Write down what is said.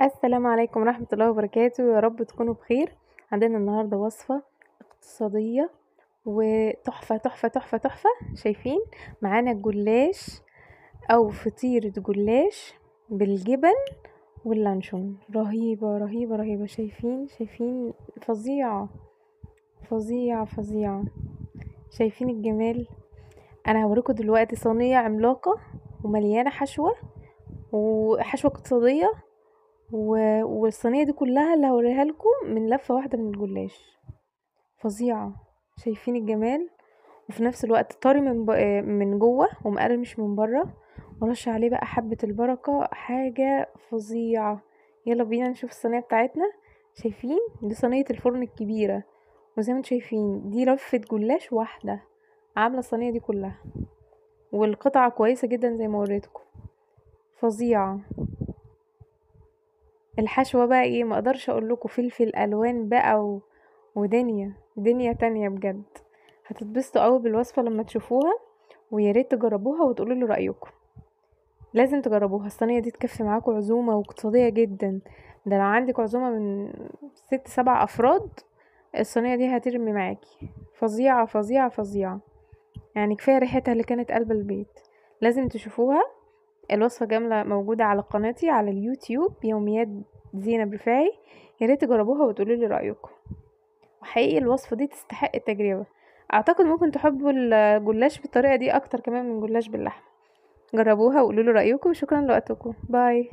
السلام عليكم ورحمة الله وبركاته، يا رب تكونوا بخير. عندنا النهاردة وصفة اقتصادية وتحفة تحفة تحفة تحفة. شايفين معانا الجلاش او فطيرة جلاش بالجبن واللانشون، رهيبة رهيبة رهيبة. شايفين فظيعة فظيعة فظيعة. شايفين الجمال. انا هوريكم دلوقتي صينية عملاقة ومليانة حشوة وحشوة اقتصادية والصينية دي كلها اللي هوريها لكم من لفة واحدة من الجلاش، فظيعة. شايفين الجمال، وفي نفس الوقت طري من جوه ومقرمش من بره، ورش عليه بقى حبة البركة، حاجة فظيعة. يلا بينا نشوف الصينية بتاعتنا. شايفين دي صينية الفرن الكبيرة، وزي ما انتم شايفين دي لفة جلاش واحدة عاملة الصينية دي كلها، والقطعة كويسة جدا زي ما وريتكم، فظيعة. الحشوة بقى ايه، ما اقدرش اقول لكم، فلفل الوان بقى ودنيا تانية بجد. هتتبسطوا قوي بالوصفة لما تشوفوها، ويا ريت تجربوها وتقولوا لي رأيكم. لازم تجربوها، الصينية دي تكفي معاكم عزومة واقتصادية جدا. ده لو عندك عزومة من 6 7 افراد، الصينية دي هترمي معاكي، فظيعة فظيعة فظيعة. يعني كفاية ريحتها اللي كانت قلب البيت. لازم تشوفوها. الوصفة كاملة موجودة على قناتي على اليوتيوب، يوميات زينب رفاعي. يا ريت تجربوها وتقولوا لي رأيكم. وحقيقي الوصفة دي تستحق التجربة. اعتقد ممكن تحبوا الجلاش بالطريقة دي اكتر كمان من جلاش باللحمة. جربوها وقولوا لي رأيكم. شكرا لوقتكم، باي.